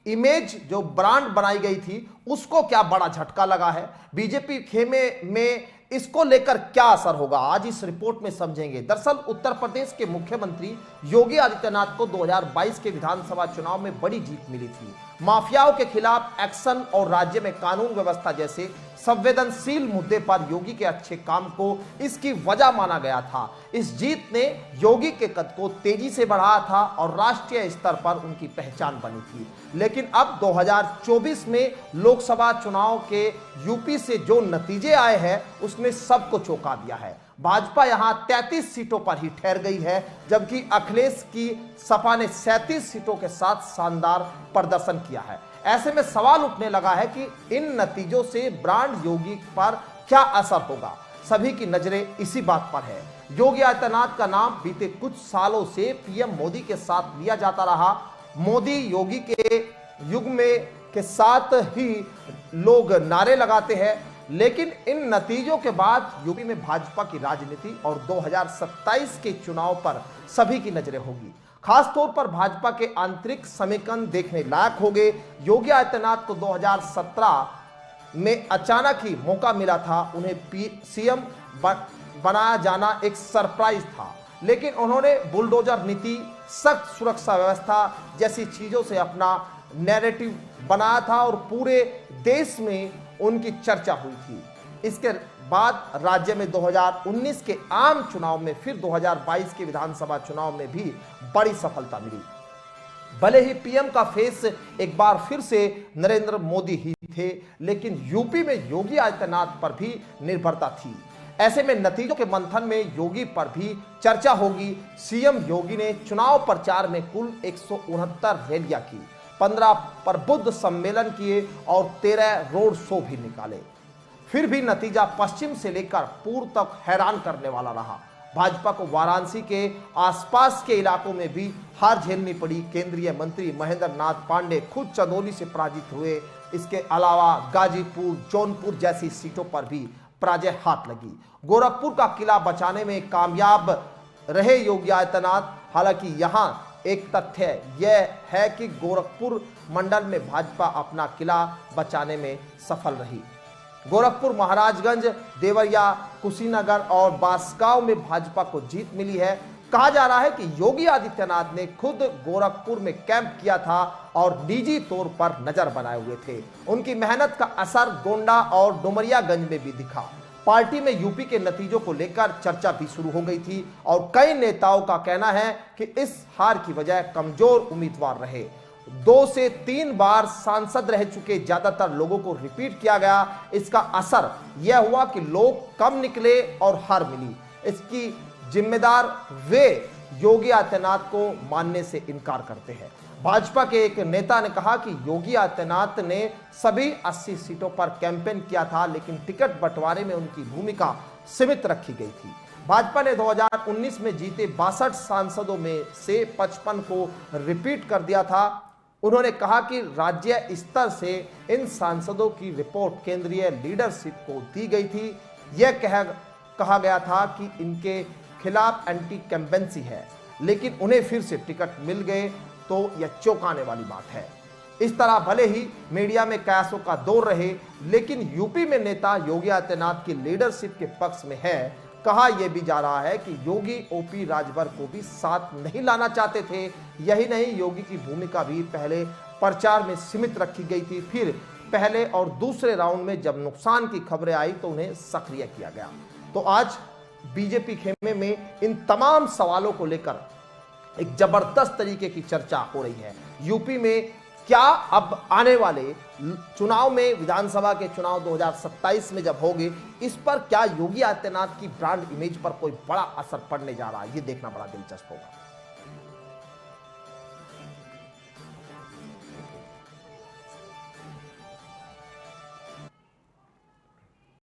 Image जो brand बनाई गई थी उसको क्या बड़ा झटका लगा है, बीजेपी खेमे में इसको लेकर क्या असर होगा, आज इस रिपोर्ट में समझेंगे। दरअसल उत्तर प्रदेश के मुख्यमंत्री योगी आदित्यनाथ को 2022 के विधानसभा चुनाव में बड़ी जीत मिली थी। माफियाओं के खिलाफ एक्शन और राज्य में कानून व्यवस्था जैसे संवेदनशील मुद्दे पर योगी के अच्छे काम को इसकी वजह माना गया था। इस जीत ने योगी के कद को तेजी से बढ़ाया था और राष्ट्रीय स्तर पर उनकी पहचान बनी थी। लेकिन अब 2024 में लोकसभा चुनाव के यूपी से जो नतीजे आए हैं उसने सबको चौंका दिया है। भाजपा यहां 33 सीटों पर ही ठहर गई है, जबकि अखिलेश की सपा ने 37 सीटों के साथ शानदार प्रदर्शन किया है। ऐसे में सवाल उठने लगा है कि इन नतीजों से ब्रांड योगी पर क्या असर होगा। सभी की नजरें इसी बात पर है। योगी आदित्यनाथ का नाम बीते कुछ सालों से पीएम मोदी के साथ लिया जाता रहा। मोदी योगी के युग में के साथ ही लोग नारे लगाते हैं, लेकिन इन नतीजों के बाद यूपी में भाजपा की राजनीति और 2027 के चुनाव पर सभी की नजरें होगी। खासतौर पर भाजपा के आंतरिक समीकरण देखने लायक होंगे। योगी आदित्यनाथ को 2017 में अचानक ही मौका मिला था, उन्हें सीएम बनाया जाना एक सरप्राइज था, लेकिन उन्होंने बुलडोजर नीति, सख्त सुरक्षा व्यवस्था जैसी चीजों से अपना नैरेटिव बनाया था और पूरे देश में उनकी चर्चा हुई थी। इसके बाद राज्य में 2019 के आम चुनाव में फिर 2022 के विधानसभा चुनाव में भी बड़ी सफलता मिली। भले ही पीएम का फेस एक बार फिर से नरेंद्र मोदी ही थे, लेकिन यूपी में योगी आदित्यनाथ पर भी निर्भरता थी। ऐसे में नतीजों के मंथन में योगी पर भी चर्चा होगी। सीएम योगी ने चुनाव प्रचार में कुल 169 रैलियां की, 15 प्रबुद्ध सम्मेलन किए और 13 रोड शो भी निकाले। फिर भी नतीजा पश्चिम से लेकर पूर्व तक हैरान करने वाला रहा। भाजपा को वाराणसी के आसपास के इलाकों में भी हार झेलनी पड़ी। केंद्रीय मंत्री महेंद्र नाथ पांडे खुद चंदौली से पराजित हुए। इसके अलावा गाजीपुर, जौनपुर जैसी सीटों पर भी पराजय हाथ लगी। गोरखपुर का किला बचाने में कामयाब रहे योगी आदित्यनाथ। हालांकि यहां एक तथ्य यह है कि गोरखपुर मंडल में भाजपा अपना किला बचाने में सफल रही। गोरखपुर, महाराजगंज, देवरिया, कुशीनगर और बांसगांव में भाजपा को जीत मिली है। कहा जा रहा है कि योगी आदित्यनाथ ने खुद गोरखपुर में कैंप किया था और निजी तौर पर नजर बनाए हुए थे। उनकी मेहनत का असर गोंडा और डुमरियागंज में भी दिखा। पार्टी में यूपी के नतीजों को लेकर चर्चा भी शुरू हो गई थी और कई नेताओं का कहना है कि इस हार की वजह कमजोर उम्मीदवार रहे। 2 से 3 बार सांसद रह चुके ज्यादातर लोगों को रिपीट किया गया। इसका असर यह हुआ कि लोग कम निकले और हार मिली। इसकी जिम्मेदार वे योगी आदित्यनाथ को मानने से इनकार करते हैं। भाजपा के एक नेता ने कहा कि योगी आदित्यनाथ ने सभी 80 सीटों पर कैंपेन किया था, लेकिन टिकट बंटवारे में उनकी भूमिका सीमित रखी गई थी। भाजपा ने 2019 में जीते 62 सांसदों में से 55 को रिपीट कर दिया था। उन्होंने कहा कि राज्य स्तर से इन सांसदों की रिपोर्ट केंद्रीय लीडरशिप को दी गई थी। यह कहा गया था कि इनके खिलाफ एंटी कैम्पेंसी है, लेकिन उन्हें फिर से टिकट मिल गए, तो यह चौंकाने वाली बात है। इस तरह भले ही मीडिया में कयासों का दौर रहे, लेकिन यूपी में नेता योगी आदित्यनाथ की लीडरशिप के पक्ष में है। कहा यह भी जा रहा है कि योगी ओपी राजभर को भी साथ नहीं लाना चाहते थे। यही नहीं, योगी की भूमिका भी पहले प्रचार में सीमित रखी गई थी, फिर पहले और दूसरे राउंड में जब नुकसान की खबरें आई तो उन्हें सक्रिय किया गया। तो आज बीजेपी खेमे में इन तमाम सवालों को लेकर एक जबरदस्त तरीके की चर्चा हो रही है। यूपी में क्या अब आने वाले चुनाव में, विधानसभा के चुनाव 2027 में जब होंगे, इस पर क्या योगी आदित्यनाथ की ब्रांड इमेज पर कोई बड़ा असर पड़ने जा रहा है, ये देखना बड़ा दिलचस्प होगा।